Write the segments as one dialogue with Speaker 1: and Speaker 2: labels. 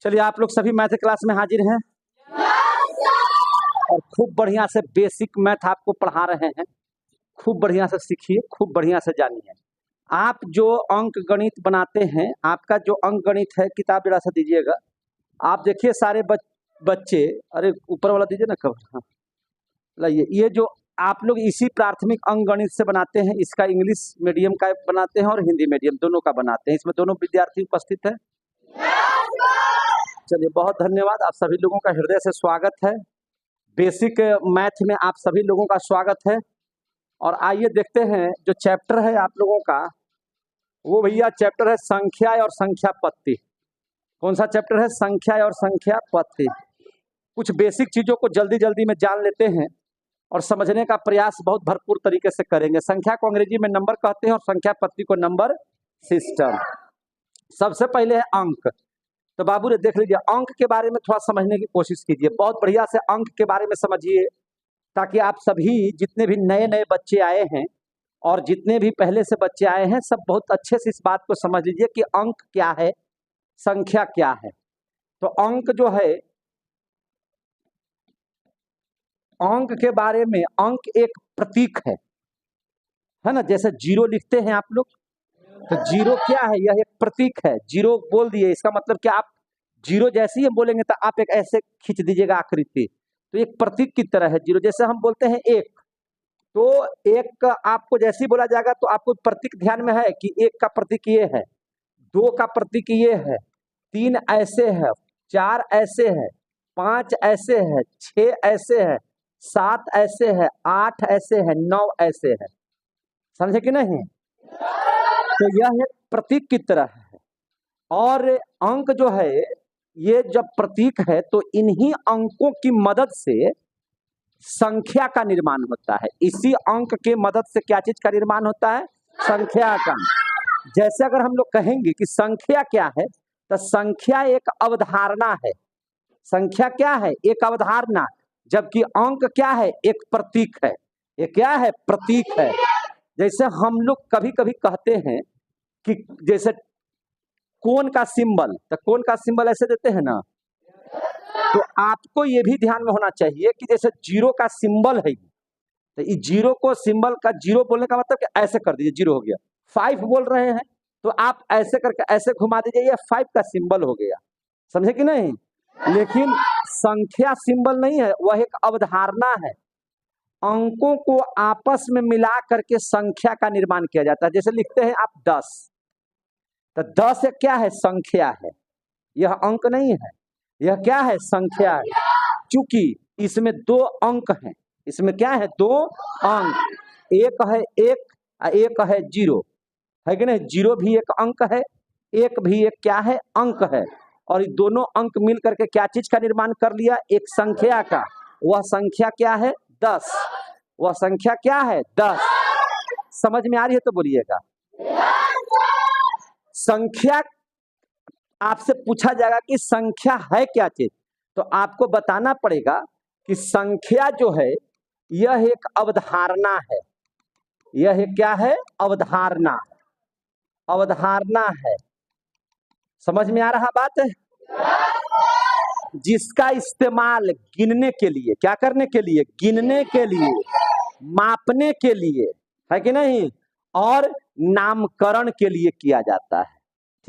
Speaker 1: चलिए, आप लोग सभी मैथ क्लास में हाजिर हैं और खूब बढ़िया से बेसिक मैथ आपको पढ़ा रहे हैं। खूब बढ़िया से सीखिए, खूब बढ़िया से जानिए। आप जो अंक गणित बनाते हैं, आपका जो अंक गणित है, किताब जरा सा दीजिएगा। आप देखिए सारे बच्चे, अरे ऊपर वाला दीजिए ना कवर। हाँ, लाइए। ये जो आप लोग इसी प्राथमिक अंक गणित से बनाते हैं, इसका इंग्लिश मीडियम का बनाते हैं और हिंदी मीडियम दोनों का बनाते हैं। इसमें दोनों विद्यार्थी उपस्थित है। चलिए, बहुत धन्यवाद। आप सभी लोगों का हृदय से स्वागत है। बेसिक मैथ में आप सभी लोगों का स्वागत है। और आइए देखते हैं जो चैप्टर है आप लोगों का, वो भैया चैप्टर है संख्या और संख्या पत्ती। कौन सा चैप्टर है? संख्या और संख्या पत्ती। कुछ बेसिक चीजों को जल्दी जल्दी में जान लेते हैं और समझने का प्रयास बहुत भरपूर तरीके से करेंगे। संख्या को अंग्रेजी में नंबर कहते हैं और संख्या पत्ती को नंबर सिस्टम। सबसे पहले है अंक। तो बाबू ने देख लीजिए, अंक के बारे में थोड़ा समझने की कोशिश कीजिए। बहुत बढ़िया से अंक के बारे में समझिए, ताकि आप सभी जितने भी नए नए बच्चे आए हैं और जितने भी पहले से बच्चे आए हैं, सब बहुत अच्छे से इस बात को समझ लीजिए कि अंक क्या है, संख्या क्या है। तो अंक जो है, अंक के बारे में, अंक एक प्रतीक है ना। जैसे जीरो लिखते हैं आप लोग, तो जीरो क्या है? यह एक प्रतीक है। जीरो बोल दिए, इसका मतलब क्या? आप जीरो जैसे ही बोलेंगे तो आप एक ऐसे खींच दीजिएगा आकृति, तो एक प्रतीक की तरह है जीरो। जैसे हम बोलते हैं एक, तो एक का आपको जैसे ही बोला जाएगा तो आपको प्रतीक ध्यान में है कि एक का प्रतीक ये है, दो का प्रतीक ये है, तीन ऐसे है, चार ऐसे है, पांच ऐसे है, छह ऐसे है, सात ऐसे है, आठ ऐसे है, नौ ऐसे है। समझे कि नहीं? तो यह एक प्रतीक की तरह है। और अंक जो है, ये जब प्रतीक है तो इन्हीं अंकों की मदद से संख्या का निर्माण होता है। इसी अंक के मदद से क्या चीज का निर्माण होता है? संख्या का। जैसे अगर हम लोग कहेंगे कि संख्या क्या है, तो संख्या एक अवधारणा है। संख्या क्या है? एक अवधारणा। जबकि अंक क्या है? एक प्रतीक है। ये क्या है? प्रतीक है। जैसे हम लोग कभी कभी कहते हैं कि जैसे कोन का सिंबल, तो कोन का सिंबल ऐसे देते हैं ना, तो आपको ये भी ध्यान में होना चाहिए कि जैसे जीरो का सिंबल है, तो इस जीरो को, सिंबल का जीरो बोलने का मतलब कि ऐसे कर दीजिए, जीरो हो गया। फाइव बोल रहे हैं तो आप ऐसे करके ऐसे घुमा दीजिए, ये फाइव का सिंबल हो गया। समझे कि नहीं? लेकिन संख्या सिंबल नहीं है, वह एक अवधारणा है। अंकों को आपस में मिला करके संख्या का निर्माण किया जाता है। जैसे लिखते हैं आप 10, तो 10 क्या है? संख्या है। यह अंक नहीं है, यह क्या है? संख्या है। चूंकि इसमें दो अंक हैं, इसमें क्या है? दो अंक। एक है एक है जीरो, है कि नहीं? जीरो भी एक अंक है, एक भी एक क्या है? अंक है। और ये दोनों अंक मिल करके क्या चीज का निर्माण कर लिया? एक संख्या का। वह संख्या क्या है? 10। वह संख्या क्या है? 10। समझ में आ रही है तो बोलिएगा। संख्या, आपसे पूछा जाएगा कि संख्या है क्या चीज, तो आपको बताना पड़ेगा कि संख्या जो है, यह एक अवधारणा है। यह क्या है? अवधारणा। अवधारणा है। समझ में आ रहा बात है? जिसका इस्तेमाल गिनने के लिए, क्या करने के लिए? गिनने के लिए, मापने के लिए, है कि नहीं, और नामकरण के लिए किया जाता है।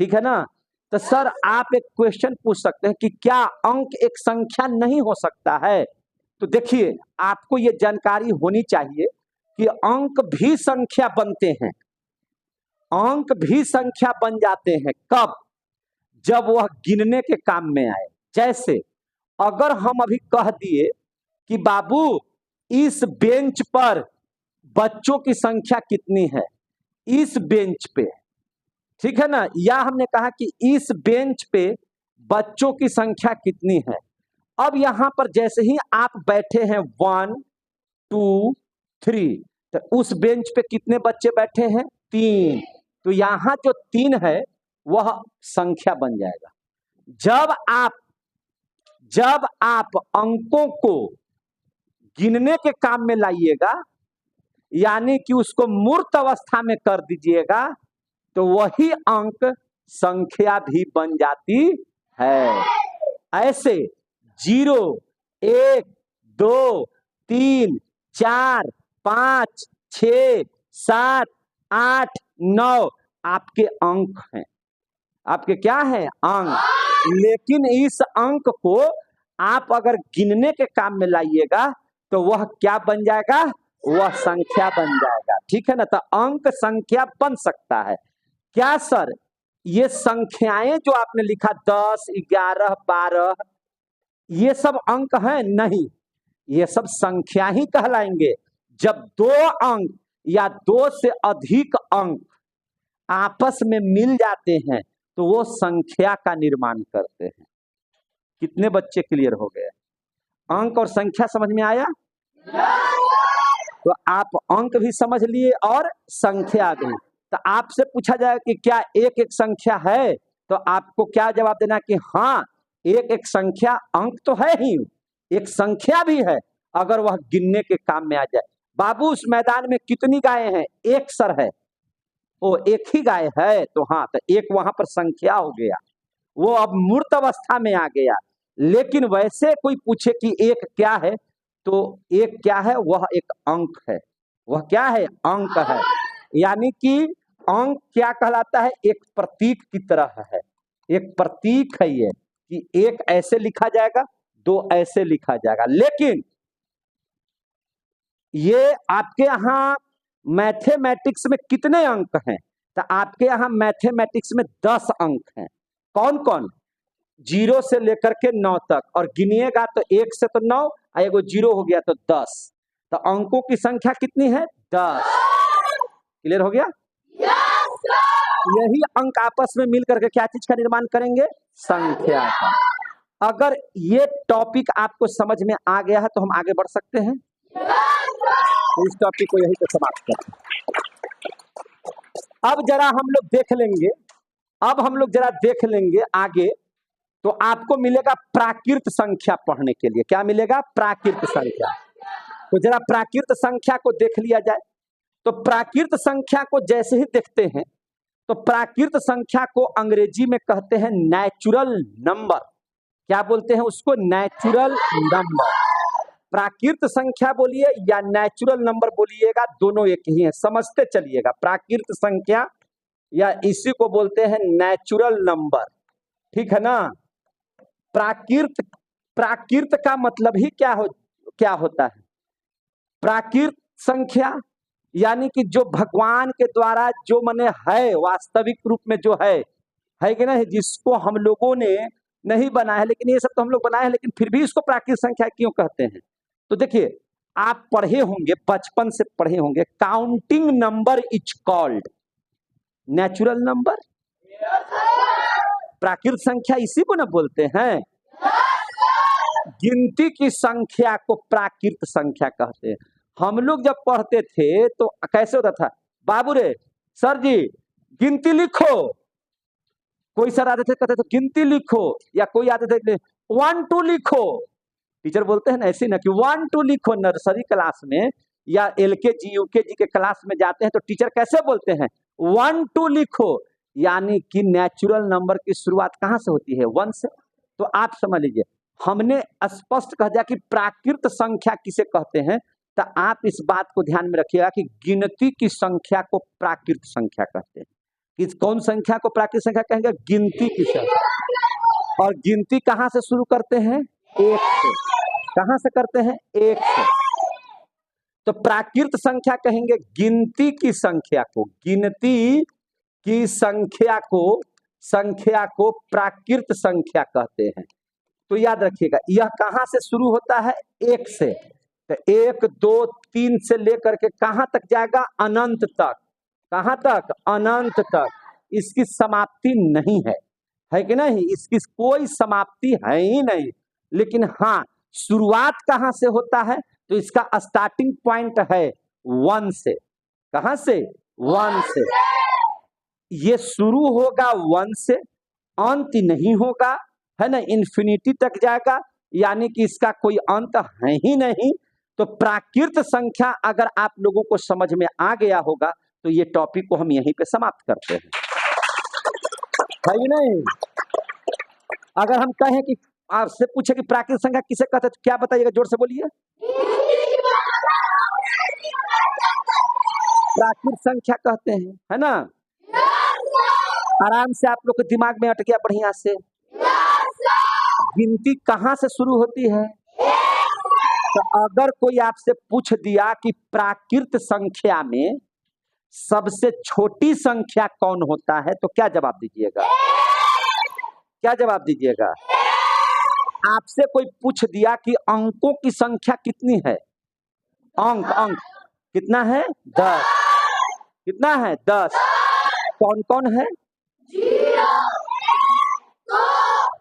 Speaker 1: ठीक है ना? तो सर आप एक क्वेश्चन पूछ सकते हैं कि क्या अंक एक संख्या नहीं हो सकता है? तो देखिए, आपको ये जानकारी होनी चाहिए कि अंक भी संख्या बनते हैं। अंक भी संख्या बन जाते हैं। कब? जब वह गिनने के काम में आए। जैसे अगर हम अभी कह दिए कि बाबू इस बेंच पर बच्चों की संख्या कितनी है, इस बेंच पे, ठीक है ना, या हमने कहा कि इस बेंच पे बच्चों की संख्या कितनी है। अब यहां पर जैसे ही आप बैठे हैं 1 2 3, तो उस बेंच पे कितने बच्चे बैठे हैं? 3। तो यहां जो 3 है वह संख्या बन जाएगा। जब आप अंकों को गिनने के काम में लाइएगा, यानी कि उसको मूर्त अवस्था में कर दीजिएगा, तो वही अंक संख्या भी बन जाती है। ऐसे 0 1 2 3 4 5 6 7 8 9 आपके अंक हैं। आपके क्या है? अंक। लेकिन इस अंक को आप अगर गिनने के काम में लाइएगा तो वह क्या बन जाएगा? वह संख्या बन जाएगा। ठीक है ना? तो अंक संख्या बन सकता है क्या सर? ये संख्याएं जो आपने लिखा 10 11 12 ये सब अंक हैं? नहीं, ये सब संख्या ही कहलाएंगे। जब दो अंक या दो से अधिक अंक आपस में मिल जाते हैं तो वो संख्या का निर्माण करते हैं। कितने बच्चे क्लियर हो गए? अंक और संख्या समझ में आया? तो आप अंक भी समझ लिए और संख्या भी। तो आपसे पूछा जाए कि क्या एक एक संख्या है, तो आपको क्या जवाब देना कि हाँ एक एक संख्या अंक तो है ही, एक संख्या भी है अगर वह गिनने के काम में आ जाए। बाबू उस मैदान में कितनी गायें हैं? एक सर है, वो एक ही गाय है, तो हाँ तो एक वहां पर संख्या हो गया, वो अब मूर्त अवस्था में आ गया। लेकिन वैसे कोई पूछे कि एक क्या है, तो एक क्या है? वह एक अंक है। वह क्या है? अंक है। यानी कि अंक क्या कहलाता है? एक प्रतीक की तरह है, एक प्रतीक है ये, कि एक ऐसे लिखा जाएगा, दो ऐसे लिखा जाएगा। लेकिन ये आपके यहाँ मैथमेटिक्स में कितने अंक हैं? तो आपके यहाँ मैथमेटिक्स में 10 अंक हैं। कौन कौन? 0 से लेकर के 9 तक, और गिनिएगा तो 1 से तो 9, एगो 0 हो गया तो 10। तो अंकों की संख्या कितनी है? 10। क्लियर हो गया? यही अंक आपस में मिल करके क्या चीज का निर्माण करेंगे? संख्या का। अगर ये टॉपिक आपको समझ में आ गया है तो हम आगे बढ़ सकते हैं। तो इस टॉपिक को यही पे समाप्त करते हैं। अब जरा हम लोग देख लेंगे, अब हम लोग जरा देख लेंगे आगे, तो आपको मिलेगा प्राकृत संख्या पढ़ने के लिए। क्या मिलेगा? प्राकृत संख्या। तो जरा प्राकृत संख्या को देख लिया जाए। तो प्राकृत संख्या को जैसे ही देखते हैं तो प्राकृत संख्या को अंग्रेजी में कहते हैं नेचुरल नंबर। क्या बोलते हैं उसको? Natural number. प्राकृत संख्या बोलिए या नेचुरल नंबर बोलिएगा, दोनों एक ही है, समझते चलिएगा। प्राकृत संख्या या इसी को बोलते हैं नेचुरल नंबर। ठीक है ना? प्राकृत, प्राकृत का मतलब ही क्या होता है? प्राकृत संख्या यानी कि जो भगवान के द्वारा जो मने है, वास्तविक रूप में जो है कि नहीं, जिसको हम लोगों ने नहीं बनाया है, लेकिन ये सब तो हम लोग बनाए हैं, लेकिन फिर भी इसको प्राकृत संख्या क्यों कहते हैं? तो देखिए, आप पढ़े होंगे, बचपन से पढ़े होंगे, counting number is called natural number. प्राकृत संख्या इसी को ना बोलते हैं। गिनती की संख्या को प्राकृत संख्या कहते हैं। हम लोग जब पढ़ते थे तो कैसे होता था? बाबू रे, सर जी गिनती लिखो। कोई सर आते थे कहते थे गिनती लिखो, या कोई आते थे 1 2 लिखो। टीचर बोलते हैं ना ऐसे ना कि 1 2 लिखो। नर्सरी क्लास में या LKG UKG के क्लास में जाते हैं तो टीचर कैसे बोलते हैं? 1 2 लिखो। यानी कि नेचुरल नंबर की शुरुआत कहाँ से होती है? 1 से। तो आप समझ लीजिए, हमने स्पष्ट कह दिया कि प्राकृत संख्या किसे कहते हैं। तो आप इस बात को ध्यान में रखिएगा कि गिनती की संख्या को प्राकृत संख्या कहते हैं। कि कौन संख्या को प्राकृत संख्या कहेंगे? गिनती की संख्या। और गिनती कहाँ से शुरू करते हैं? 1 से। कहाँ से करते हैं? 1 से। तो प्राकृत संख्या कहेंगे गिनती की संख्या को, गिनती की संख्या को प्राकृत संख्या कहते हैं। तो याद रखिएगा, यह कहाँ से शुरू होता है? 1 से। तो 1 2 3 से लेकर के कहाँ तक जाएगा? अनंत तक। कहाँ तक? अनंत तक। इसकी समाप्ति नहीं है कि नहीं? इसकी कोई समाप्ति है ही नहीं। लेकिन हाँ, शुरुआत कहाँ से होता है? तो इसका स्टार्टिंग पॉइंट है 1 से। कहाँ से? 1 से। ये शुरू होगा 1 से, अंत नहीं होगा, है ना, इन्फिनिटी तक जाएगा, यानी कि इसका कोई अंत है ही नहीं। तो प्राकृत संख्या अगर आप लोगों को समझ में आ गया होगा तो ये टॉपिक को हम यहीं पे समाप्त करते हैं, है ही नहीं। अगर हम कहें कि आपसे पूछे कि प्राकृत संख्या किसे कहते हैं तो क्या बताइएगा, जोर से बोलिए। प्राकृत संख्या कहते हैं, है ना। आराम से आप लोग के दिमाग में अट गया बढ़िया से। गिनती कहाँ से शुरू होती है? तो अगर कोई आपसे पूछ दिया कि प्राकृत संख्या में सबसे छोटी संख्या कौन होता है तो क्या जवाब दीजिएगा? क्या जवाब दीजिएगा? आपसे कोई पूछ दिया कि अंकों की संख्या कितनी है, अंक अंक कितना है? 10। कितना है? 10। कौन कौन है? 0, 1, 2,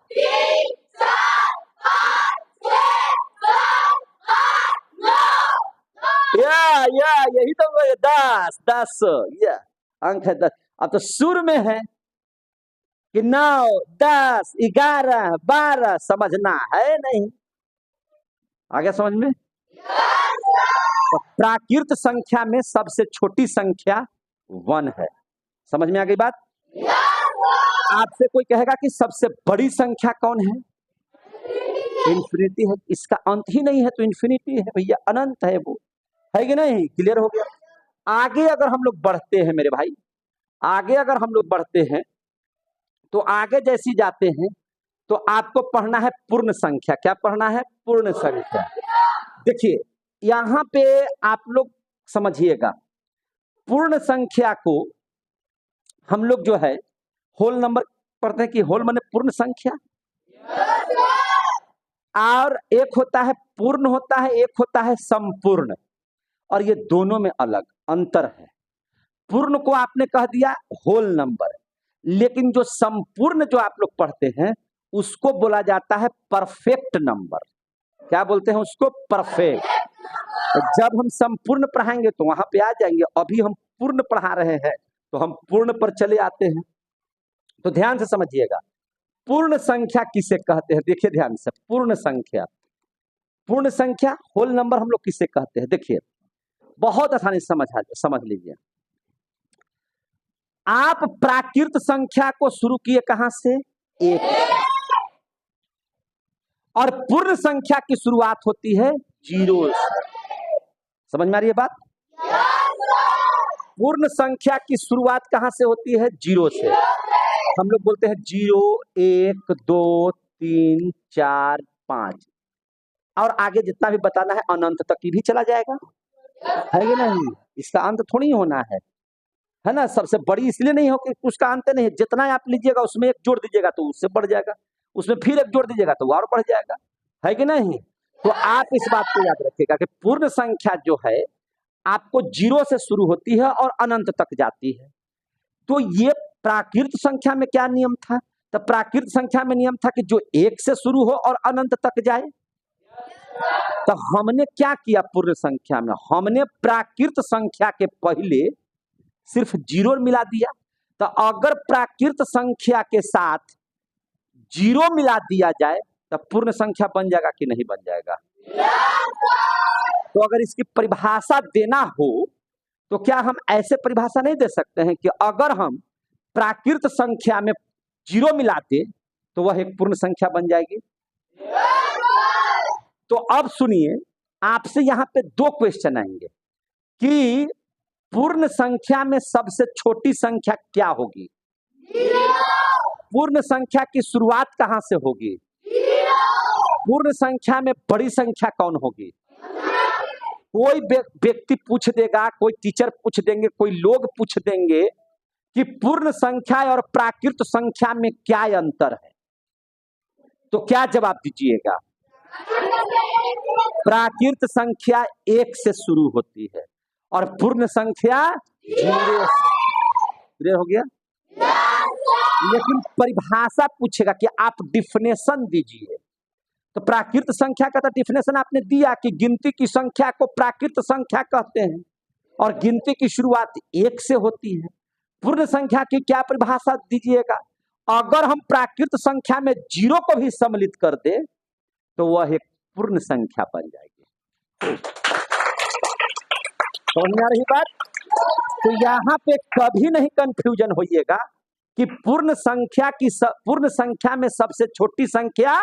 Speaker 1: 3, 4, 5, 6, 7, 8, 9। यही तो 10 10 ये अंक है 10। अब तो सुर में है कि 9, 10, 11, 12 समझना है नहीं। आगे समझ में? तो प्राकृत संख्या में सबसे छोटी संख्या 1 है। समझ में आ गई बात? आपसे कोई कहेगा कि सबसे बड़ी संख्या कौन है? इन्फिनिटी है। इसका अंत ही नहीं है तो इन्फिनिटी है भैया, अनंत है वो, है कि नहीं? क्लियर हो गया। आगे अगर हम लोग बढ़ते हैं मेरे भाई, आगे अगर हम लोग बढ़ते हैं तो आगे जैसी जाते हैं तो आपको पढ़ना है पूर्ण संख्या। क्या पढ़ना है? पूर्ण संख्या। देखिए यहां पे आप लोग समझिएगा, पूर्ण संख्या को हम लोग जो है होल नंबर पढ़ते हैं कि होल माने पूर्ण संख्या, और एक होता है पूर्ण होता है, एक होता है संपूर्ण, और ये दोनों में अलग अंतर है। पूर्ण को आपने कह दिया होल नंबर, लेकिन जो संपूर्ण जो आप लोग पढ़ते हैं उसको बोला जाता है परफेक्ट नंबर। क्या बोलते हैं उसको? परफेक्ट। जब हम संपूर्ण पढ़ाएंगे तो वहां पे आ जाएंगे, अभी हम पूर्ण पढ़ा रहे हैं तो हम पूर्ण पर चले आते हैं। तो ध्यान से समझिएगा, पूर्ण संख्या किसे कहते हैं? देखिए ध्यान से, पूर्ण संख्या, पूर्ण संख्या होल नंबर हम लोग किसे कहते हैं? देखिए बहुत आसानी से समझ लीजिए। आप प्राकृत संख्या को शुरू किए कहां से? 1। और पूर्ण संख्या की शुरुआत होती है 0 से। समझ में आ रही है बात? पूर्ण संख्या की शुरुआत कहां से होती है? 0 से। हम लोग बोलते हैं 0, 1, 2, 3, 4, 5, और आगे जितना भी बताना है अनंत तक की भी चला जाएगा, है कि नहीं? इसका अंत थोड़ी होना है ना। सबसे बड़ी इसलिए नहीं हो कि उसका अंत नहीं है, जितना आप लीजिएगा उसमें एक जोड़ दीजिएगा तो उससे बढ़ जाएगा, उसमें फिर एक जोड़ दीजिएगा तो और बढ़ जाएगा, है कि नहीं? तो आप इस बात को याद रखिएगा कि पूर्ण संख्या जो है आपको 0 से शुरू होती है और अनंत तक जाती है। तो ये प्राकृत संख्या में क्या नियम था? तो प्राकृत संख्या में नियम था कि जो 1 से शुरू हो और अनंत तक जाए। तो हमने क्या किया पूर्ण संख्या में? हमने प्राकृत संख्या के पहले सिर्फ 0 मिला दिया। तो अगर प्राकृत संख्या के साथ 0 मिला दिया जाए तो पूर्ण संख्या बन जाएगा कि नहीं बन जाएगा? तो अगर इसकी परिभाषा देना हो तो क्या हम ऐसे परिभाषा नहीं दे सकते हैं कि अगर हम प्राकृत संख्या में 0 मिलाते तो वह एक पूर्ण संख्या बन जाएगी? तो अब सुनिए, आपसे यहां पे 2 क्वेश्चन आएंगे कि पूर्ण संख्या में सबसे छोटी संख्या क्या होगी? पूर्ण संख्या की शुरुआत कहां से होगी? पूर्ण संख्या में बड़ी संख्या कौन होगी? कोई व्यक्ति पूछ देगा, कोई टीचर पूछ देंगे, कोई लोग पूछ देंगे कि पूर्ण संख्या और प्राकृत संख्या में क्या अंतर है, तो क्या जवाब दीजिएगा? प्राकृत संख्या 1 से शुरू होती है और पूर्ण संख्या 0 से। क्लियर हो गया? लेकिन परिभाषा पूछेगा कि आप डिफिनेशन दीजिए। तो प्राकृत संख्या का तो डिफिनेशन आपने दिया कि गिनती की संख्या को प्राकृत संख्या कहते हैं और गिनती की शुरुआत 1 से होती है। पूर्ण संख्या की क्या परिभाषा दीजिएगा? अगर हम प्राकृत संख्या में 0 को भी सम्मिलित कर दे तो वह एक पूर्ण संख्या बन जाएगी। समझ में आ रही बात? तो यहाँ पे कभी नहीं कंफ्यूजन होइएगा कि पूर्ण संख्या में सबसे छोटी संख्या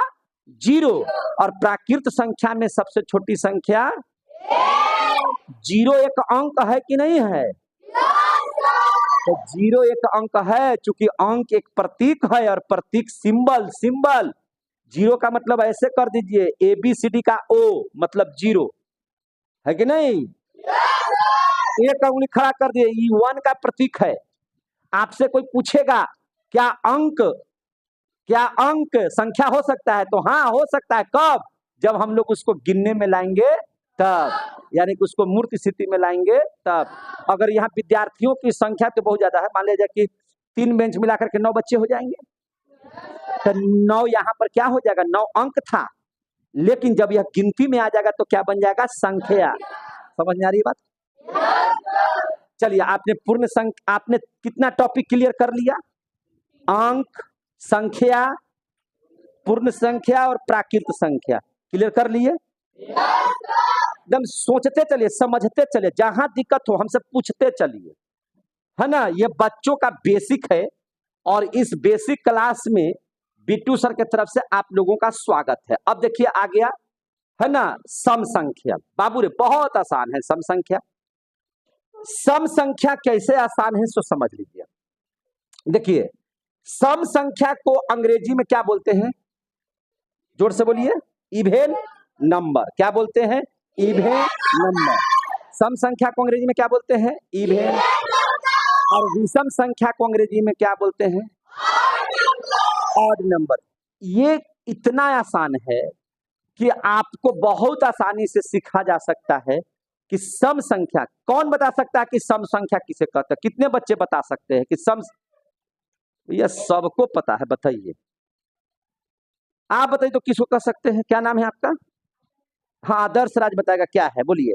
Speaker 1: जीरो। और प्राकृत संख्या में सबसे छोटी संख्या जीरो एक अंक है कि नहीं है? तो जीरो एक अंक है, चूंकि अंक एक प्रतीक है और प्रतीक सिंबल सिंबल जीरो का मतलब ऐसे कर दीजिए, ABCD का O मतलब जीरो है कि नहीं? एक उंगली खड़ा कर दिए, ये 1 का प्रतीक है। आपसे कोई पूछेगा क्या अंक संख्या हो सकता है, तो हाँ हो सकता है। कब? जब हम लोग उसको गिनने में लाएंगे तब, यानी कि उसको मूर्त स्थिति में लाएंगे तब। अगर यहाँ विद्यार्थियों की संख्या तो बहुत ज्यादा है, मान लीजिए कि 3 बेंच मिलाकर के 9 बच्चे हो जाएंगे, तो 9 यहाँ पर क्या हो जाएगा? 9 अंक था, लेकिन जब यह गिनती में आ जाएगा तो क्या बन जाएगा? संख्या। समझ में आ रही है बात? चलिए, आपने कितना टॉपिक क्लियर कर लिया? अंक, संख्या, पूर्ण संख्या और प्राकृत संख्या क्लियर कर लिए? एकदम सोचते चलिए, समझते चलिए, जहां दिक्कत हो हमसे पूछते चलिए, है ना? ये बच्चों का बेसिक है और इस बेसिक क्लास में बिट्टू सर की तरफ से आप लोगों का स्वागत है। अब देखिए आ गया, है ना, सम संख्या। बाबू रे बहुत आसान है सम संख्या। सम संख्या कैसे आसान है सो समझ लीजिए। देखिए, सम संख्या को अंग्रेजी में क्या बोलते हैं? जोर से बोलिए। Even number. क्या बोलते हैं? Even number. सम संख्या को अंग्रेजी में क्या बोलते हैं? इवेन। और विषम संख्या को अंग्रेजी में क्या बोलते हैं? Odd number. ये इतना आसान है कि आपको बहुत आसानी से सीखा जा सकता है कि सम संख्या। कौन बता सकता है कि सम संख्या किसे कहते हैं? कितने बच्चे बता सकते हैं कि सम? यह सबको पता है, बताइए। आप बताइए तो किसको कह सकते हैं? क्या नाम है आपका? हाँ, आदर्श राज बताएगा। क्या है बोलिए।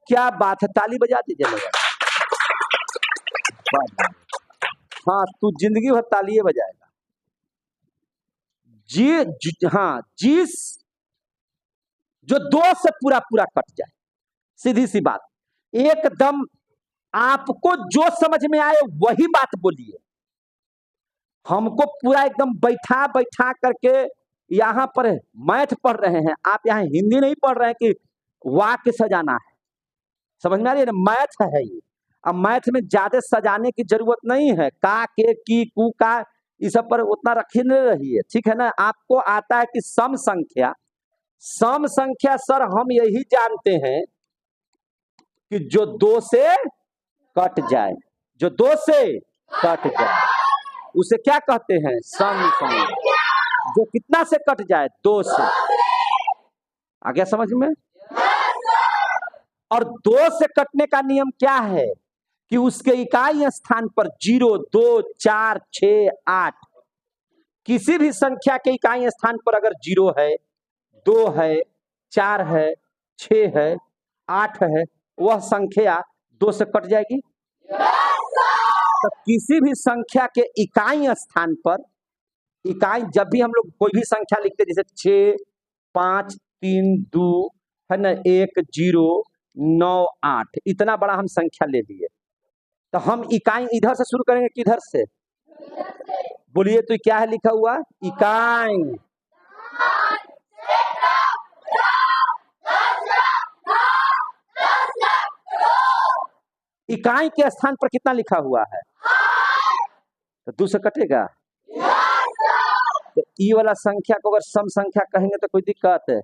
Speaker 1: क्या बात है, ताली बजा दीजिए। हाँ, तू जिंदगी भर तालियां बजाएगा। हाँ, जिस जो 2 से पूरा पूरा कट जाए, सीधी सी बात, एकदम आपको जो समझ में आए वही बात बोलिए। हमको पूरा एकदम बैठा बैठा करके यहाँ पर मैथ पढ़ रहे हैं, आप यहाँ हिंदी नहीं पढ़ रहे हैं कि वाक्य सजाना है। समझ में आ रही है ना? मैथ है ये। अब मैथ में ज्यादा सजाने की जरूरत नहीं है, का के की कु का इस सब पर उतना रखे नहीं रहिए, ठीक है ना? आपको आता है कि सम संख्या। सम संख्या सर हम यही जानते हैं कि जो 2 से कट जाए, जो 2 से कट जाए उसे क्या कहते हैं? सम संख्या। जो कितना से कट जाए? 2 से। आ गया समझ में? और 2 से कटने का नियम क्या है कि उसके इकाई स्थान पर 0, 2, 4, 6, 8 किसी भी संख्या के इकाई स्थान पर अगर 0 है, 2 है, 4 है, 6 है, 8 है, वह संख्या 2 से कट जाएगी। तो किसी भी संख्या के इकाई स्थान पर, इकाई जब भी हम लोग कोई भी संख्या लिखते हैं, जैसे 6, 5, 3, 2, है ना, 1, 0, 9, 8, इतना बड़ा हम संख्या ले लिए, तो हम इकाई इधर से शुरू करेंगे किधर से? बोलिए तो क्या है लिखा हुआ? इकाई। इकाई के स्थान पर कितना लिखा हुआ है? तो 2 से कटेगा। तो ई वाला संख्या को अगर सम संख्या कहेंगे तो कोई दिक्कत है?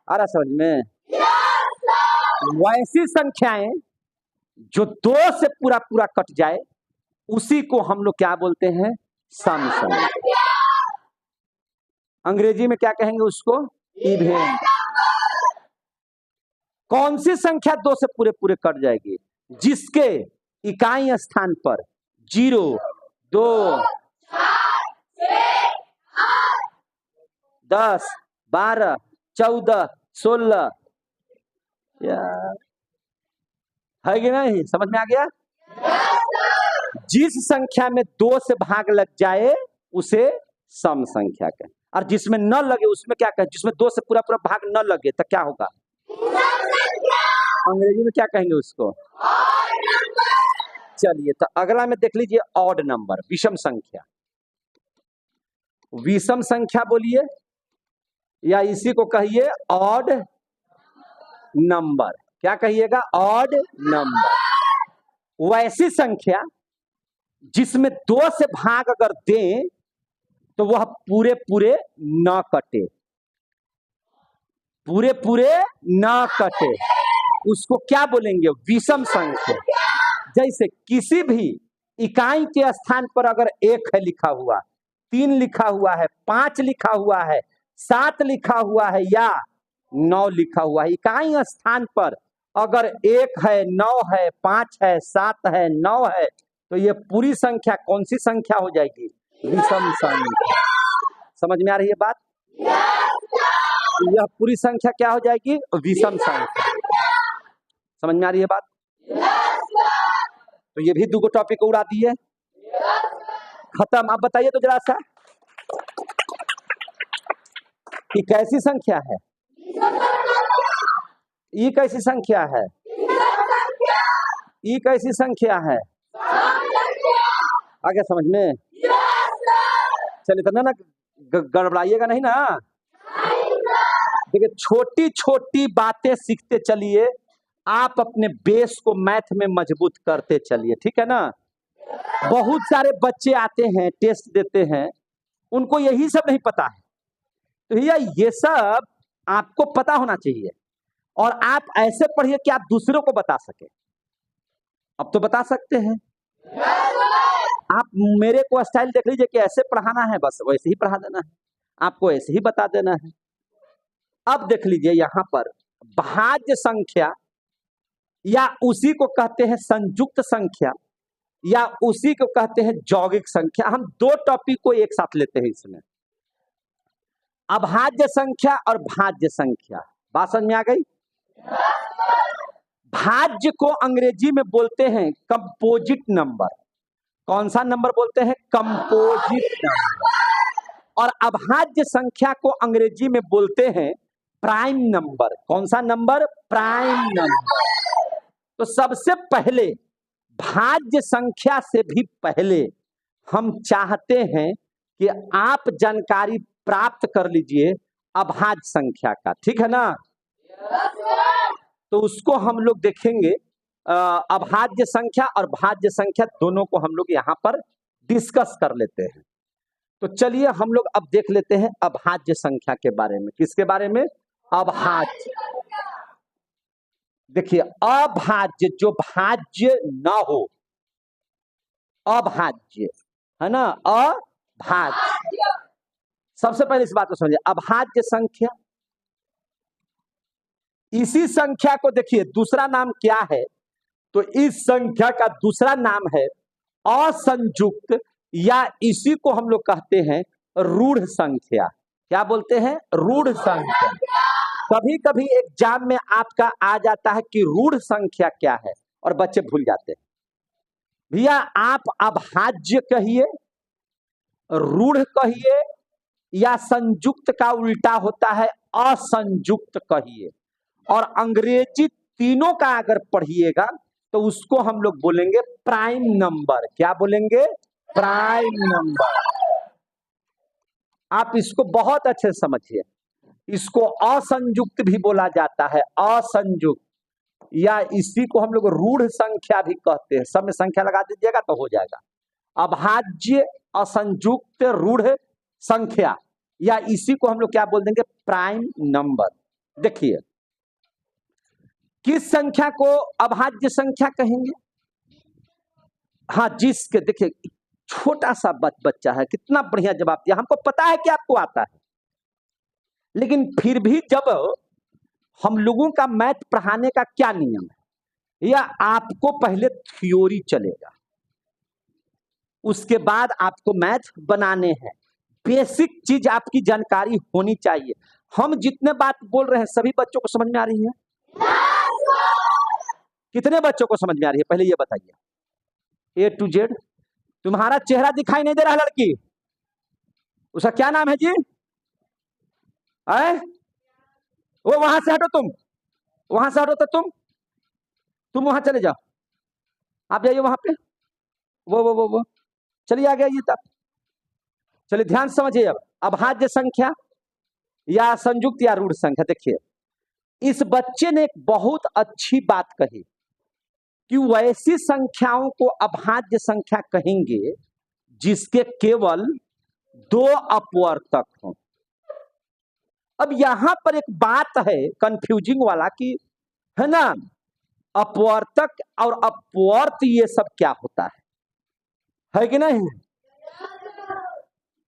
Speaker 1: आ रहा समझ में? वैसी संख्याएं जो 2 से पूरा पूरा कट जाए उसी को हम लोग क्या बोलते हैं? सम संख्या। अंग्रेजी में क्या कहेंगे उसको? इवेन। कौन सी संख्या 2 से पूरे पूरे कट जाएगी? जिसके इकाई स्थान पर 0, 2, 10, 12, 14, 16 है कि नहीं? समझ में आ गया? जिस संख्या में 2 से भाग लग जाए उसे सम संख्या कहें, और जिसमें न लगे उसमें क्या कहें? जिसमें 2 से पूरा पूरा भाग न लगे तो क्या होगा? अंग्रेजी में क्या कहेंगे उसको? चलिए, तो अगला में देख लीजिए ऑड नंबर, विषम संख्या। विषम संख्या बोलिए, या इसी को कहिए ऑड नंबर। क्या कहिएगा? Odd number. वैसी संख्या जिसमें 2 से भाग अगर दें तो वह पूरे पूरे न कटे, पूरे पूरे न कटे, उसको क्या बोलेंगे? विषम संख्या। जैसे किसी भी इकाई के स्थान पर अगर 1 है लिखा हुआ, 3 लिखा हुआ है, 5 लिखा हुआ है, 7 लिखा हुआ है या 9 लिखा हुआ है, इकाई स्थान पर अगर 1 है, 9 है, 5 है, 7 है, 9 है, तो ये पूरी संख्या कौन सी संख्या हो जाएगी? विषम संख्या। समझ में आ रही है बात? यह पूरी संख्या क्या हो जाएगी? विषम संख्या। समझ में आ रही है बात? तो ये भी 2 टॉपिक उड़ा दिए, खत्म। अब बताइए तो जरा सा कि कैसी संख्या है? ये कैसी संख्या है? ये कैसी संख्या है? आ गया समझ में? चलिए तो ना गड़बड़ाइएगा नहीं ना। देखिए, छोटी छोटी बातें सीखते चलिए, आप अपने बेस को मैथ में मजबूत करते चलिए, ठीक है ना। बहुत सारे बच्चे आते हैं, टेस्ट देते हैं, उनको यही सब नहीं पता है। तो भैया ये सब आपको पता होना चाहिए, और आप ऐसे पढ़िए कि आप दूसरों को बता सके। अब तो बता सकते हैं। आप मेरे को स्टाइल देख लीजिए कि ऐसे पढ़ाना है, बस वैसे ही पढ़ा देना है, आपको ऐसे ही बता देना है। अब देख लीजिए यहाँ पर भाज्य संख्या, या उसी को कहते हैं संयुक्त संख्या, या उसी को कहते हैं यौगिक संख्या। हम 2 टॉपिक को एक साथ लेते हैं इसमें, अभाज्य संख्या और भाज्य संख्या। बात समझ में आ गई? भाज्य को अंग्रेजी में बोलते हैं कंपोजिट नंबर। कौन सा नंबर बोलते हैं? Composite number. और अभाज्य संख्या को अंग्रेजी में बोलते हैं प्राइम नंबर। कौन सा नंबर? Prime number. तो सबसे पहले भाज्य संख्या से भी पहले हम चाहते हैं कि आप जानकारी प्राप्त कर लीजिए अभाज्य संख्या का, ठीक है ना। तो उसको हम लोग देखेंगे, अभाज्य संख्या और भाज्य संख्या दोनों को हम लोग यहाँ पर डिस्कस कर लेते हैं। तो चलिए हम लोग अब देख लेते हैं अभाज्य संख्या के बारे में। किसके बारे में? अभाज्य। देखिए, अभाज्य जो भाज्य ना हो, अभाज्य है ना, अभाज्य। सबसे पहले इस बात को समझिए, अभाज्य संख्या, इसी संख्या को देखिए दूसरा नाम क्या है? तो इस संख्या का दूसरा नाम है असंयुक्त, या इसी को हम लोग कहते हैं रूढ़ संख्या। क्या बोलते हैं? रूढ़ संख्या। कभी कभी एग्जाम में आपका आ जाता है कि रूढ़ संख्या क्या है, और बच्चे भूल जाते हैं। भैया आप अभाज्य कहिए, रूढ़ कहिए, या संयुक्त का उल्टा होता है असंयुक्त कहिए, और अंग्रेजी तीनों का अगर पढ़िएगा तो उसको हम लोग बोलेंगे प्राइम नंबर। क्या बोलेंगे? Prime number. आप इसको बहुत अच्छे से समझिए। इसको असंयुक्त भी बोला जाता है, असंयुक्त, या इसी को हम लोग रूढ़ संख्या भी कहते हैं। सब में संख्या लगा दीजिएगा तो हो जाएगा। अभाज्य, असंयुक्त, रूढ़ संख्या, या इसी को हम लोग क्या बोल देंगे? Prime number. देखिए, किस संख्या को अभाज्य संख्या कहेंगे? हाँ, जिसके देखिए छोटा सा बच्चा है, कितना बढ़िया जवाब दिया। हमको पता है कि आपको आता है, लेकिन फिर भी जब हम लोगों का मैथ पढ़ाने का क्या नियम है, या आपको पहले थ्योरी चलेगा, उसके बाद आपको मैथ बनाने हैं। बेसिक चीज आपकी जानकारी होनी चाहिए। हम जितने बात बोल रहे हैं सभी बच्चों को समझ में आ रही है? कितने बच्चों को समझ में आ रही है पहले ये बताइए। A to Z। तुम्हारा चेहरा दिखाई नहीं दे रहा लड़की, उसका क्या नाम है जी? वो वहां से हटो, तुम वहां से हटो, तो तुम वहां चले जाओ, आप जाइए वहां पे। वो चलिए आ गया ये तब। चलिए ध्यान से समझिए। अब अभाज्य संख्या या संयुक्त या रूढ़ संख्या, देखिए इस बच्चे ने एक बहुत अच्छी बात कही कि वैसी संख्याओं को अभाज्य संख्या कहेंगे जिसके केवल दो अपवर्तक हों। अब यहां पर एक बात है कंफ्यूजिंग वाला कि, है ना, अपवर्तक और अपवर्त ये सब क्या होता है कि नहीं?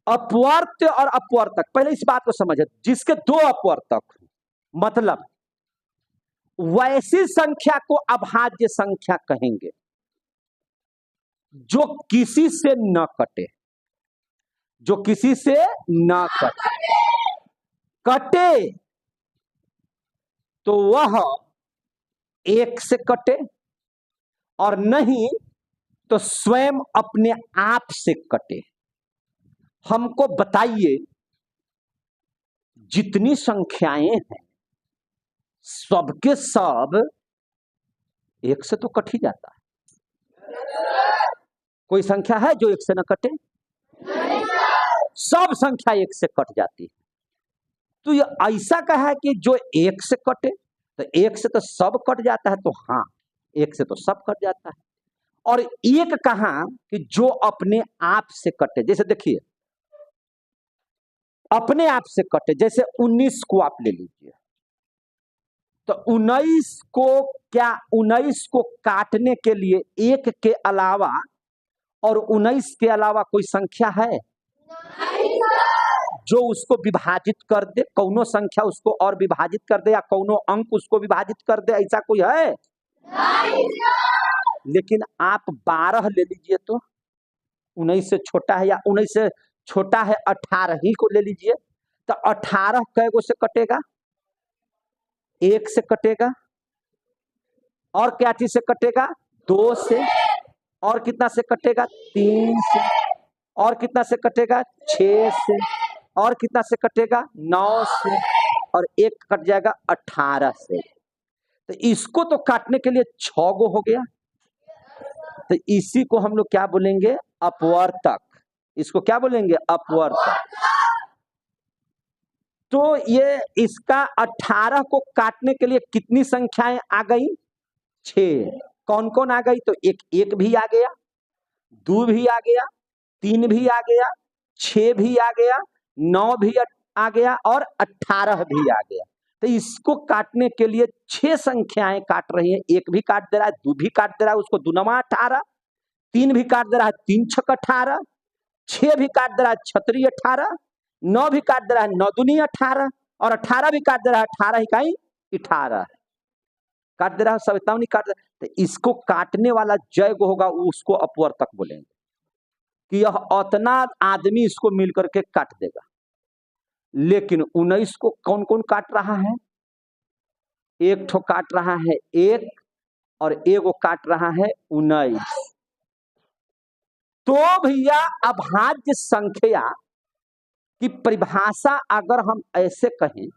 Speaker 1: अपवर्त और अपवर्तक, पहले इस बात को समझे, जिसके दो अपवर्तक हो, मतलब वैसी संख्या को अभाज्य संख्या कहेंगे जो किसी से न कटे, जो किसी से न कटे। कटे तो वह एक से कटे, और नहीं तो स्वयं अपने आप से कटे। हमको बताइए, जितनी संख्याएं हैं सबके सब एक से तो कट ही जाता है। कोई संख्या है जो एक से न कटे? सब संख्या एक से कट जाती है। तो ये ऐसा कहा है कि जो एक से कटे, तो एक से तो सब कट जाता है, तो हाँ, एक से तो सब कट जाता है। और एक कहा कि जो अपने आप से कटे, जैसे देखिए अपने आप से कटे, जैसे 19 को आप ले लीजिए, तो 19 को क्या, 19 को काटने के लिए एक के अलावा और 19 के अलावा कोई संख्या है जो उसको विभाजित कर दे? कौनो संख्या उसको और विभाजित कर दे, या कौनो अंक उसको विभाजित कर दे, ऐसा कोई है? लेकिन आप 12 ले लीजिए तो 19 से छोटा है, या 19 से छोटा है 18 ही को ले लीजिए, तो 18 कैगो से कटेगा? एक से कटेगा। और क्या चीज से कटेगा? 2 से। और कितना से कटेगा? 3 से। और कितना से कटेगा? 6 से। और कितना से कटेगा? 9 से। और एक कट जाएगा 18 से। तो इसको तो काटने के लिए 6 गो हो गया, तो इसी को हम लोग क्या बोलेंगे? अपवर्तक। इसको क्या बोलेंगे? अपवर्तक। तो ये इसका 18 को काटने के लिए कितनी संख्याएं आ गई? 6। कौन कौन आ गई? तो एक भी आ गया, 2 भी आ गया, 3 भी आ गया, 6 भी आ गया, 9 भी आ गया, और 18 भी आ गया। तो इसको काटने के लिए 6 संख्याएं काट रही हैं। एक भी काट दे रहा है, 2 भी काट दे रहा है, उसको 2 नमा 18, 3 भी काट दे रहा है, 3 छक 18, 6 भी काट दे रहा है, 6 18, 9 भी काट दे रहा है, 9 दूनी 18, और 18 भी काट दे रहा है, 18 इकाई 18 काट दे रहा है, सब इतना नहीं काट दे रहा। तो इसको काटने वाला जय गो होगा, उसको अपवर्तक बोलेंगे कि यह उतना आदमी इसको मिलकर के काट देगा। लेकिन 19 को कौन कौन काट रहा है? एक ठो काट रहा है 1, और एगो काट रहा है 19। तो भैया अभाज्य संख्या की परिभाषा अगर हम ऐसे कहें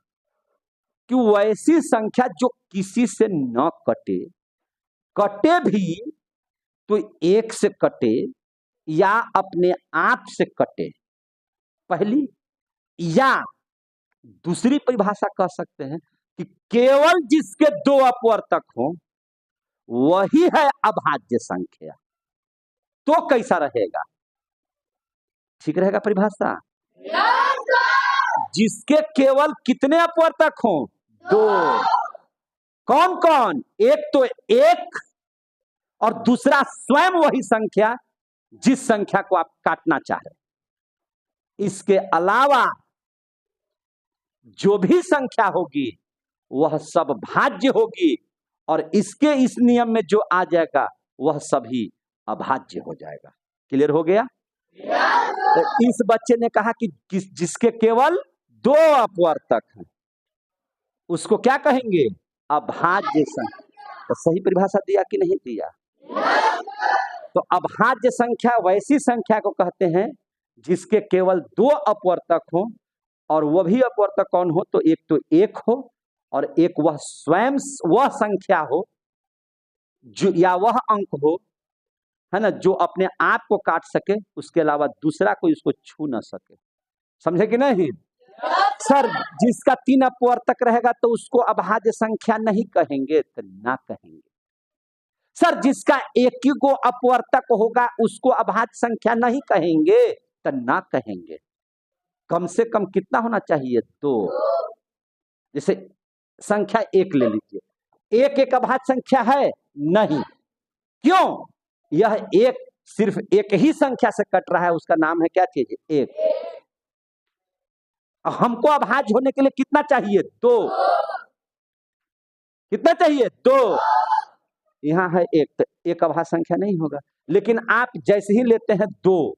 Speaker 1: कि वैसी संख्या जो किसी से न कटे, कटे भी तो एक से कटे या अपने आप से कटे, पहली। या दूसरी परिभाषा कह सकते हैं कि केवल जिसके 2 अपवर्तक हो वही है अभाज्य संख्या। तो कैसा रहेगा? ठीक रहेगा परिभाषा? जिसके केवल कितने अपवर्तक हो? 2। कौन कौन? एक तो 1, और दूसरा स्वयं वही संख्या जिस संख्या को आप काटना चाह रहे। इसके अलावा जो भी संख्या होगी वह सब भाज्य होगी, और इसके इस नियम में जो आ जाएगा वह सभी अभाज्य हो जाएगा। क्लियर हो गया? तो इस बच्चे ने कहा कि जिसके केवल 2 अपवर्तक हैं उसको क्या कहेंगे? अभाज्य संख्या। तो सही परिभाषा दिया कि नहीं दिया? तो अभाज्य संख्या वैसी संख्या को कहते हैं जिसके केवल 2 अपवर्तक हो, और वह भी अपवर्तक कौन हो? तो एक तो 1 हो, और एक वह स्वयं वह संख्या हो जो, या वह अंक हो है ना, जो अपने आप को काट सके, उसके अलावा दूसरा कोई उसको छू ना सके। समझे कि नहीं? सर जिसका 3 अपवर्तक रहेगा तो उसको अभाज्य संख्या नहीं कहेंगे, तो ना कहेंगे। सर जिसका एक ही को अपवर्तक होगा उसको अभाज्य संख्या नहीं कहेंगे, तो ना कहेंगे। कम से कम कितना होना चाहिए? 2। जैसे संख्या 1 ले लीजिए, एक अभाज्य संख्या है नहीं। क्यों? यह एक सिर्फ एक ही संख्या से कट रहा है, उसका नाम है क्या चीज? 1। हमको अभाज्य होने के लिए कितना चाहिए? 2। कितना चाहिए? 2। यहाँ है 1, तो एक अभाज्य संख्या नहीं होगा। लेकिन आप जैसे ही लेते हैं 2,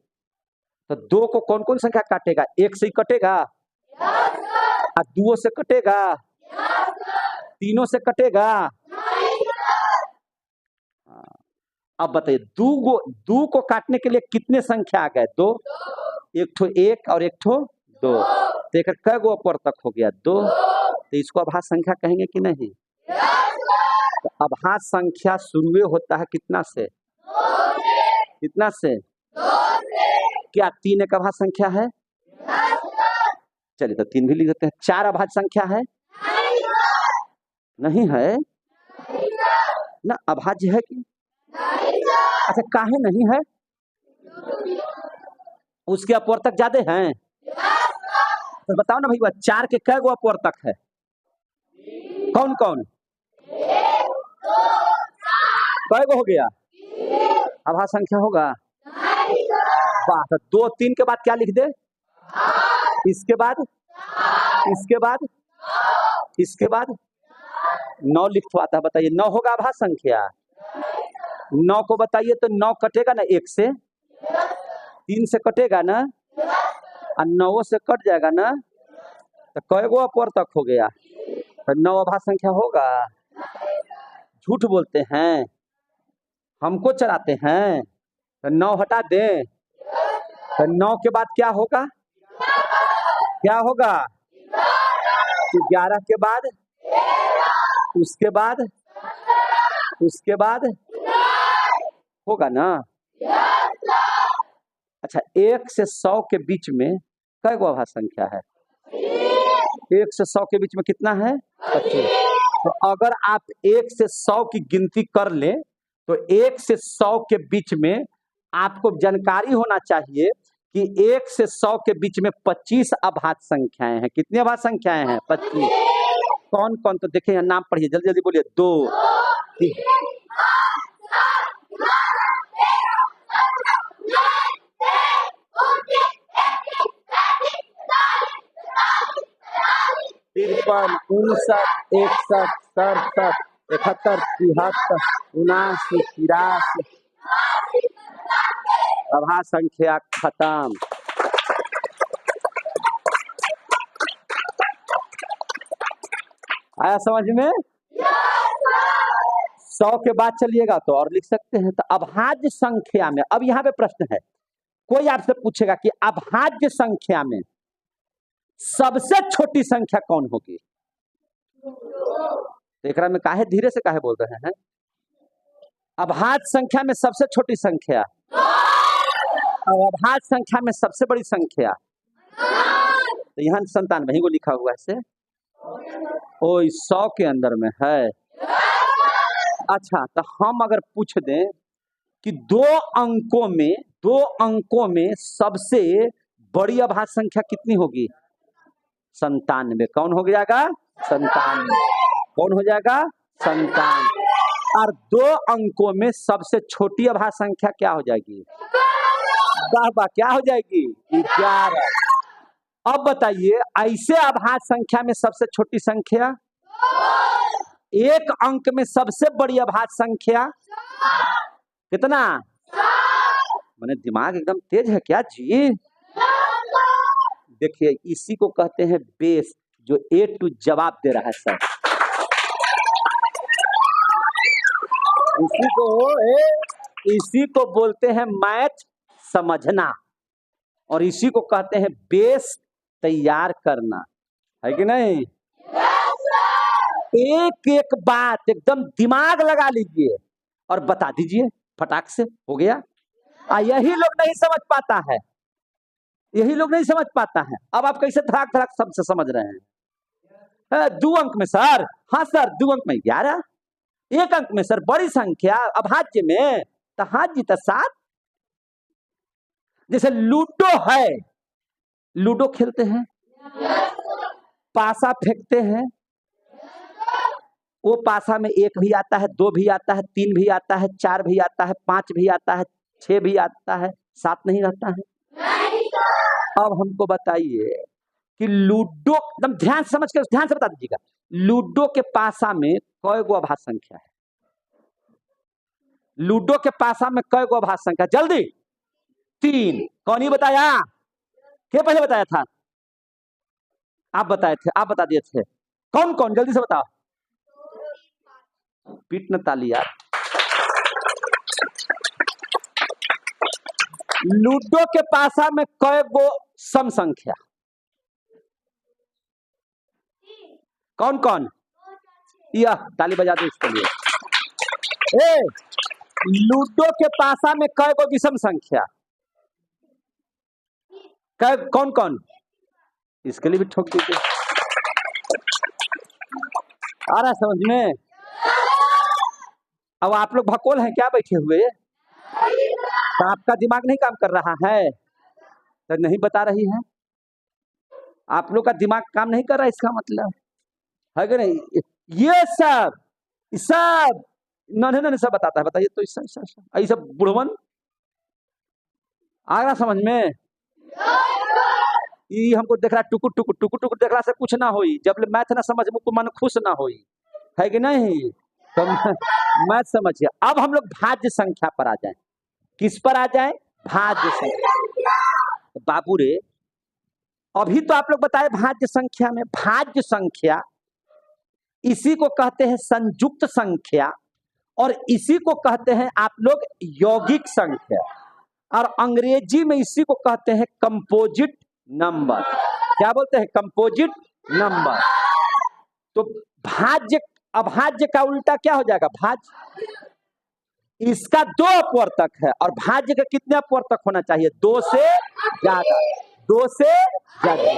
Speaker 1: तो 2 को कौन कौन संख्या काटेगा? 1 से ही कटेगा, 2 से कटेगा, 3 से कटेगा। अब बताइए, 2 को काटने के लिए कितने संख्या आ गए? 2। एक ठो 1 और एक ठो 2, तो एक कै गो अपवर्तक हो गया? 2। तो इसको अभाज्य संख्या कहेंगे कि नहीं? तो अभाज्य संख्या शुरू होता है कितना से? कितना से? क्या 3 एक अभाज्य संख्या है? चलिए तो 3 भी लिख देते हैं। 4 अभाज्य संख्या है? नहीं है ना, अभाज्य है कि? अच्छा, काहे नहीं है? उसके अपवर्तक ज्यादा हैं? तो बताओ ना भैया, 4 के कै गो अपवर्तक है? कौन कौन? कै गो हो गया? अभाज्य संख्या होगा? वाह, तो 2 3 के बाद क्या लिख दे? इसके बाद, इसके बाद, इसके बाद 9 लिखवाता है। बताइए 9 होगा अभाज्य संख्या? 9 को बताइए तो 9 कटेगा ना 1 से, 3 से कटेगा ना, और 9 से कट जाएगा ना, तो कै गो अपवर्तक हो गया? तो 9 अभाज्य संख्या होगा? झूठ बोलते हैं, हमको चलाते हैं। तो 9 हटा दें, तो 9 के बाद क्या होगा? क्या होगा? 11 के बाद, उसके बाद, उसके बाद होगा ना? अच्छा, 1 से 100 के बीच में कै गो अभाज्य संख्या है? 1 से 100 के बीच में कितना है? 25। तो अगर आप 1 से 100 की गिनती कर लें, तो 1 से 100 के बीच में आपको जानकारी होना चाहिए कि 1 से 100 के बीच में 25 अभाज्य संख्याएं हैं। कितनी अभाज्य संख्याएं हैं? 25। कौन कौन? तो देखिए यहाँ नाम पढ़िए, जल्दी जल्दी बोलिए। 2, 3, 53, 59, 61, 67, 71, 73, 79, 83। अभाज्य संख्या खत्म। आया समझ में? 100 के बाद चलिएगा तो और लिख सकते हैं। तो अभाज्य संख्या में, अब यहाँ पे प्रश्न है, कोई आपसे पूछेगा कि अभाज्य संख्या में सबसे छोटी संख्या कौन होगी? एकरा में काहे धीरे से काहे बोल रहे हैं? अभाज्य संख्या में सबसे छोटी संख्या और अभाज्य संख्या में सबसे बड़ी संख्या, तो यहाँ 97 को लिखा हुआ है। ओ 100 के अंदर में है। अच्छा, तो हम अगर पूछ दें कि 2 अंकों में सबसे बड़ी अभाज्य संख्या कितनी होगी? 97। कौन हो जाएगा? 97। कौन हो जाएगा? 97। और 2 अंकों में सबसे छोटी अभाज्य संख्या क्या हो जाएगी? क्या हो जाएगी? 11। अब बताइए, ऐसे अभाज्य संख्या में सबसे छोटी संख्या, एक अंक में सबसे बड़ी अभाज्य संख्या कितना? मैंने दिमाग एकदम तेज है क्या जी? देखिए, इसी को कहते हैं बेस, जो ए टू जवाब दे रहा है सर। इसी को बोलते हैं मैथ समझना, और इसी को कहते हैं बेस तैयार करना, है कि नहीं? एक एक बात एकदम दिमाग लगा लीजिए और बता दीजिए, फटाक से हो गया। यही लोग नहीं समझ पाता है, यही लोग नहीं समझ पाता है। अब आप कैसे धड़ाक धड़ाक सबसे समझ रहे हैं? 2 अंक में सर, हाँ सर 2 अंक में 11, 1 अंक में सर बड़ी संख्या अभाज्य में, तो हाँ जी तो 7। जैसे लूडो है, लूडो खेलते हैं, पासा फेंकते हैं, वो पासा में 1 भी आता है, 2 भी आता है, 3 भी आता है, 4 भी आता है, 5 भी आता है, 6 भी आता है, 7 नहीं आता है। अब हमको बताइए कि लूडो, एकदम ध्यान से समझ कर ध्यान से बता दीजिएगा, लूडो के पासा में कई गो अभाज्य संख्या है? लूडो के पासा में कई गो अभाज्य संख्या? जल्दी 3। कौन ही बताया? क्या पहले बताया था? आप बताए थे, आप बता दिए थे। कौन कौन? जल्दी से बताओ। पीट न ताली यार। लूडो के पासा में कई गो सम संख्या? कौन कौन? यह ताली बजा दो इसके लिए। लूडो के पासा में कई गो विषम संख्या? कौन कौन? इसके लिए भी ठोक दीजिए। आ रहा समझ में? अब आप लोग भकोल हैं क्या बैठे हुए? तो आपका दिमाग नहीं काम कर रहा है तो नहीं बता रही है? आप लोग का दिमाग काम नहीं कर रहा, इसका मतलब है कि नहीं? ये सब नन्हे सब बताता है। बताइए तो ये सब बुढ़वन आ रहा समझ में? ये हमको देख रहा टुकुर टुकुर टुकुर टुकुर देख रहा से कुछ ना होई, जब मैथ ना समझ मुझको मन खुश ना होई, है कि नहीं? तो मैथ समझिए। अब हम लोग भाज्य संख्या पर आ जाए। किस पर आ जाए? भाज्य संख्या। बाबू रे, अभी तो आप लोग बताए भाज्य संख्या में, भाज्य संख्या इसी को कहते हैं संयुक्त संख्या, और इसी को कहते हैं आप लोग यौगिक संख्या, और अंग्रेजी में इसी को कहते हैं कंपोजिट नंबर। क्या बोलते हैं? Composite number. तो भाज्य अभाज्य का उल्टा क्या हो जाएगा? भाज्य। इसका 2 अपवर्तक है, और भाज्य का कितने अपवर्तक होना चाहिए? 2 से ज्यादा। 2 से ज्यादा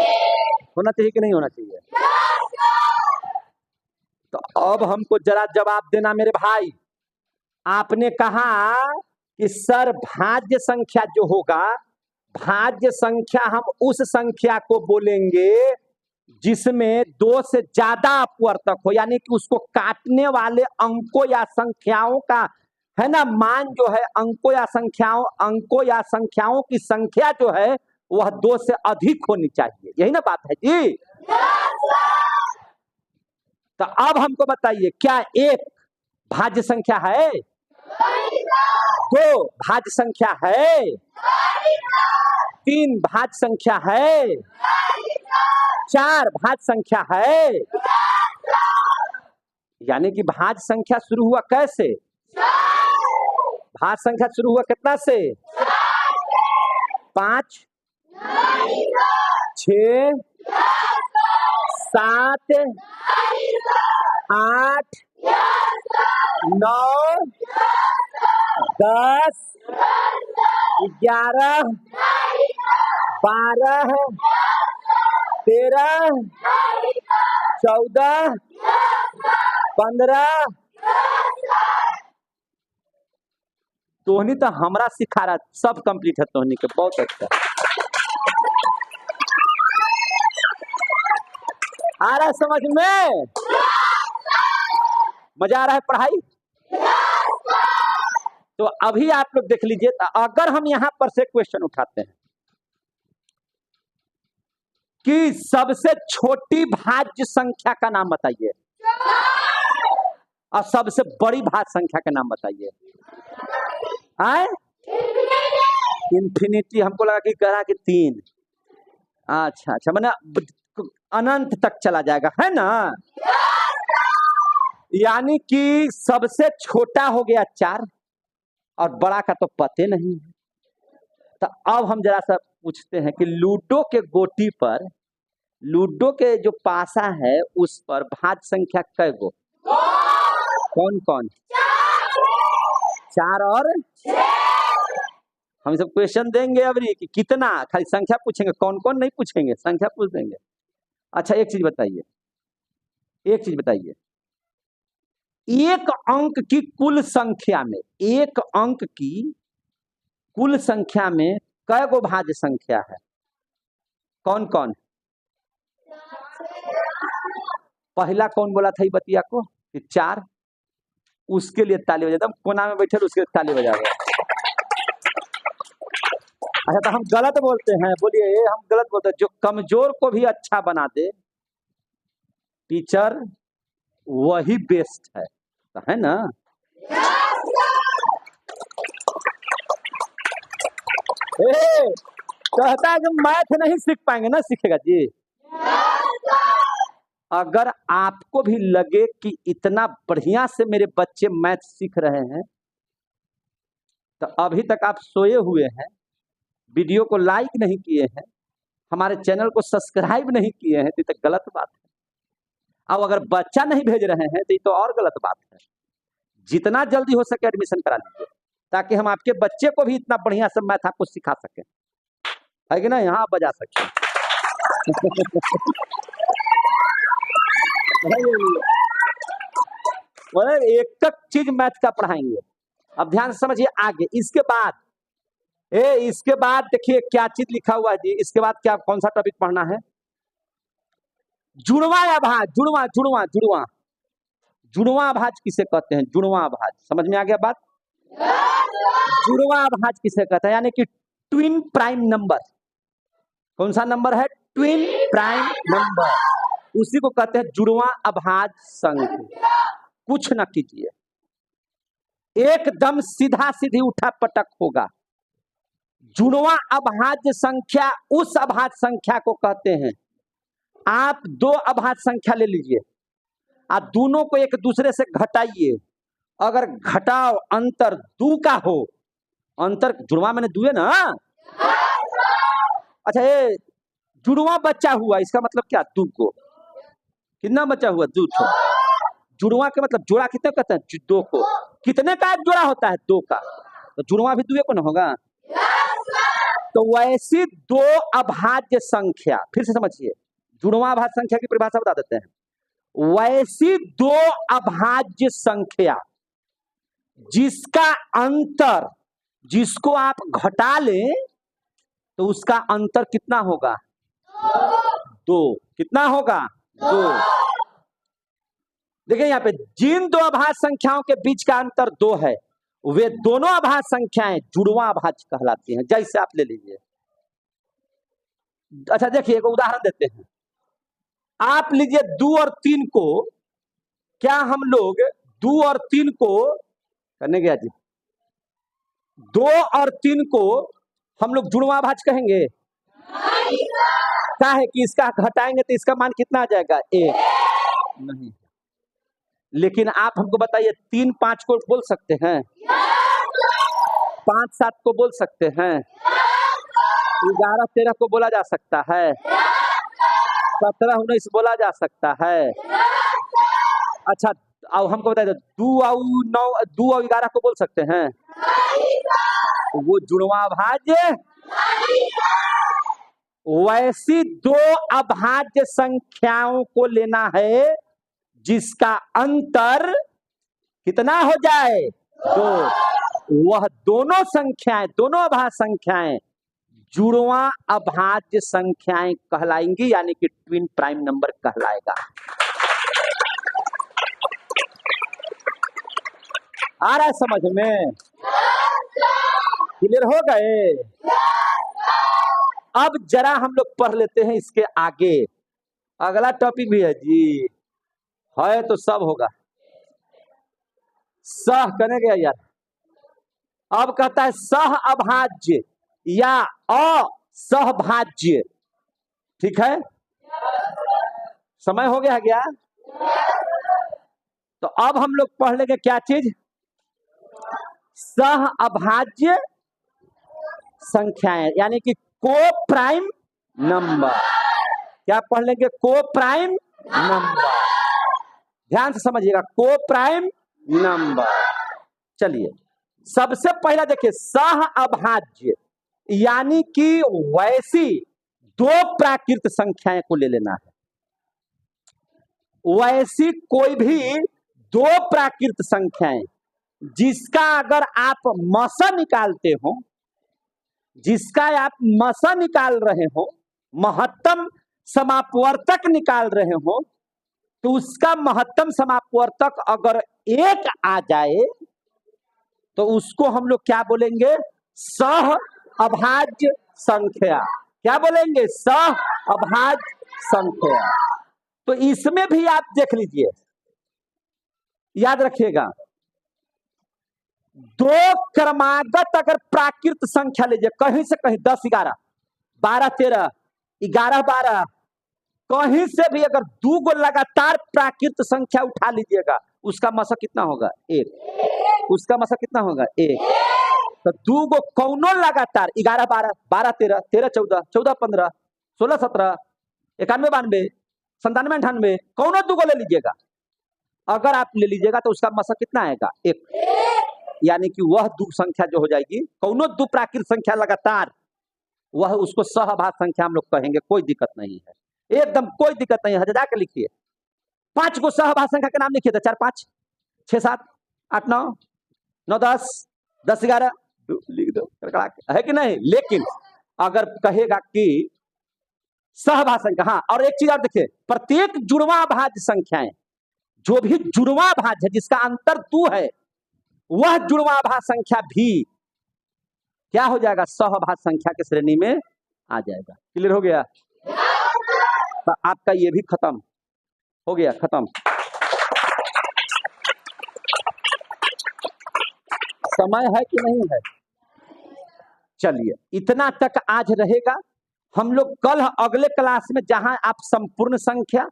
Speaker 1: होना चाहिए कि नहीं होना चाहिए? तो अब हमको जरा जवाब देना मेरे भाई। आपने कहा कि सर भाज्य संख्या जो होगा, भाज्य संख्या हम उस संख्या को बोलेंगे जिसमें 2 से ज्यादा अपवर्तक हो, यानी कि उसको काटने वाले अंकों या संख्याओं का है ना, मान जो है अंकों या संख्याओं की संख्या जो है वह 2 से अधिक होनी चाहिए। यही ना बात है जी? तो अब हमको बताइए, क्या 1 भाज्य संख्या है? 2 भाज्य संख्या है? 3 भाज्य संख्या है? 4 भाज्य संख्या है? यानी कि भाज्य संख्या शुरू हुआ कैसे? भाज्य संख्या शुरू हुआ कितना से? 5, 6, 7, 8, 9, 10, 11, 12, 13, 14, 15। तोहनी तो हमरा सिखा रहा, सब कंप्लीट है तोहनी के, बहुत अच्छा। आ रहा है समझ में? मजा आ रहा है पढ़ाई? तो अभी आप लोग देख लीजिए, अगर हम यहां पर से क्वेश्चन उठाते हैं कि सबसे छोटी भाज्य संख्या का नाम बताइए और सबसे बड़ी भाज्य संख्या का नाम बताइए। इन्फिनिटी। हमको लगा कि कह रहा कि 3। अच्छा, मैंने अनंत तक चला जाएगा, है ना? यानी कि सबसे छोटा हो गया 4 और बड़ा का तो पते नहीं है। तो अब हम जरा सा पूछते हैं कि लूडो के गोटी पर, लूडो के जो पासा है उस पर भाज्य संख्या कै गो? कौन कौन? 4 और हम सब क्वेश्चन देंगे अभी कि कितना, खाली संख्या पूछेंगे, कौन कौन नहीं पूछेंगे, संख्या पूछ देंगे। अच्छा एक चीज बताइए, एक चीज बताइए, एक अंक की कुल संख्या में, एक अंक की कुल संख्या में कै गो भाज्य संख्या है? कौन कौन? पहला कौन बोला था ये बतिया को कि 4? उसके लिए ताली बजा, एकदम कोना में बैठे उसके लिए ताली बजा रहे। अच्छा तो हम गलत बोलते हैं, बोलिए हम गलत बोलते हैं। जो कमजोर को भी अच्छा बना दे टीचर, वही बेस्ट है ना? कहता है कि मैथ नहीं सीख पाएंगे ना, सीखेगा जी। अगर आपको भी लगे कि इतना बढ़िया से मेरे बच्चे मैथ सीख रहे हैं, तो अभी तक आप सोए हुए हैं, वीडियो को लाइक नहीं किए हैं, हमारे चैनल को सब्सक्राइब नहीं किए हैं, तो गलत बात है। अब अगर बच्चा नहीं भेज रहे हैं तो ये तो और गलत बात है। जितना जल्दी हो सके एडमिशन करा लीजिए, ताकि हम आपके बच्चे को भी इतना बढ़िया से मैथ आपको सिखा सकें, है कि ना, यहाँ बजा सकें। एक एक चीज मैथ का पढ़ाएंगे। अब ध्यान से समझिए आगे। इसके बाद देखिए क्या चीज लिखा हुआ है जी। इसके बाद क्या, कौन सा टॉपिक पढ़ना है? जुड़वा या भाज? जुड़वा जुड़वा जुड़वा जुड़वा भाज किसे कहते हैं? जुड़वा भाज समझ में आ गया बात? जुड़वा भाज किसे कहते हैं? यानी कि ट्विन प्राइम नंबर। कौन सा नंबर है? ट्विन प्राइम नंबर, उसी को कहते हैं जुड़वा अभाज संख्या। कुछ ना कीजिए, एकदम सीधा सीधी उठा पटक होगा। जुड़वा अभाज्य संख्या उस अभाज्य संख्या को कहते हैं, आप 2 अभाज्य संख्या ले लीजिए, आप दोनों को एक दूसरे से घटाइए, अगर घटाओ अंतर 2 का हो, अंतर जुड़वा मैंने 2 है ना। अच्छा ये जुड़वा बच्चा हुआ, इसका मतलब क्या? 2 को कितना बच्चा हुआ? 2 को। जुड़वा के मतलब जोड़ा कितने कहते हैं? 2 को। कितने का एक जोड़ा होता है? 2 का। तो जुड़वा भी 2 को ना होगा। तो वैसी 2 अभाज्य संख्या, फिर से समझिए, जुड़वा अभाज्य संख्या की परिभाषा बता देते हैं। वैसी 2 अभाज्य संख्या जिसका अंतर, जिसको आप घटा लें तो उसका अंतर कितना होगा? 2। कितना होगा? 2। देखिए यहाँ पे जिन 2 अभाज्य संख्याओं के बीच का अंतर 2 है, वे दोनों अभाज्य संख्याएं जुड़वा अभाज्य कहलाती हैं। जैसे आप ले लीजिए, अच्छा देखिए एक उदाहरण देते हैं। आप लीजिए 2 और 3 को, क्या हम लोग 2 और 3 को करने गया जी, 2 और 3 को हम लोग जुड़वा अभाज्य कहेंगे? क्या है कि इसका घटाएंगे तो इसका मान कितना आ जाएगा? 1 नहीं। लेकिन आप हमको बताइए 3 5 को बोल सकते हैं? 5 7 को बोल सकते हैं? 11 13 को बोला जा सकता है? 17 19 बोला जा सकता है? अच्छा अब हमको बताइए 2 और 9, 2 और 11 को बोल सकते हैं? वो जुड़वा अभाज्य। वैसी 2 अभाज्य संख्याओं को लेना है जिसका अंतर कितना हो जाए? 2। वह दोनों संख्याएं, दोनों अभाज्य संख्याएं जुड़वा अभाज्य संख्याएं कहलाएंगी, यानी कि ट्विन प्राइम नंबर कहलाएगा। आ रहा है समझ में? क्लियर हो गए? अब जरा हम लोग पढ़ लेते हैं इसके आगे। अगला टॉपिक भी है जी, है तो सब होगा। सह करने गया यार। अब कहता है सह अभाज्य या असहभाज्य। ठीक है, समय हो गया है क्या? तो अब हम लोग पढ़ लेंगे क्या चीज? सह अभाज्य संख्याएं, यानी कि को प्राइम नंबर। क्या पढ़ लेंगे? को प्राइम नंबर। ध्यान से समझिएगा, को प्राइम नंबर। चलिए सबसे पहला देखिए सह अभाज्य, यानी कि वैसी दो प्राकृत संख्याएं को ले लेना है। वैसी कोई भी दो प्राकृत संख्याएं जिसका अगर आप मसा निकालते हो, जिसका आप मसा निकाल रहे हो, महत्तम समापवर्तक निकाल रहे हो, तो उसका महत्तम समापवर्तक अगर एक आ जाए तो उसको हम लोग क्या बोलेंगे? सह अभाज्य संख्या। क्या बोलेंगे? सह अभाज्य संख्या। तो इसमें भी आप देख लीजिए, याद रखिएगा, दो क्रमागत अगर प्राकृत संख्या लीजिए, कहीं से कहीं 10 11 12 13 11 12, कहीं से भी अगर दो गो लगातार प्राकृत संख्या उठा लीजिएगा, उसका मसा कितना होगा? 1। उसका मसा कितना होगा? 1। तो दो गो कौनो लगातार 11 12 12 13 13 14 14 15 16 17 91 92 97 98, कौनो दो गो ले लीजिएगा, अगर आप ले लीजिएगा तो उसका मसा कितना आएगा? 1। यानी कि वह दो संख्या जो हो जाएगी, कौनो दो प्राकृत संख्या लगातार, वह उसको सहभाज्य संख्या हम लोग कहेंगे। कोई दिक्कत नहीं है, एकदम कोई दिक्कत नहीं है। जाके लिखिए 5 गो सहभाज्य संख्या के नाम लिखिए, 4 5 6 7 8 9 9 10 10 11 लिख दो, है कि नहीं? लेकिन अगर कहेगा कि सहभाज्य संख्या, हाँ, और एक चीज और देखिए, प्रत्येक जुड़वा भाज्य संख्याएं, जो भी जुड़वा भाज्य है जिसका अंतर 2 है, वह जुड़वा भाज्य संख्या भी क्या हो जाएगा? सहभाज्य संख्या की श्रेणी में आ जाएगा। क्लियर हो गया? तो आपका ये भी खत्म हो गया, खत्म। समय है कि नहीं है? चलिए, इतना तक आज रहेगा। हम लोग कल अगले क्लास में, जहां आप संपूर्ण संख्या,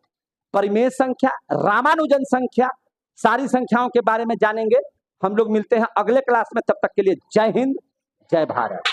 Speaker 1: परिमेय संख्या, रामानुजन संख्या, सारी संख्याओं के बारे में जानेंगे। हम लोग मिलते हैं अगले क्लास में, तब तक के लिए जय हिंद, जय भारत।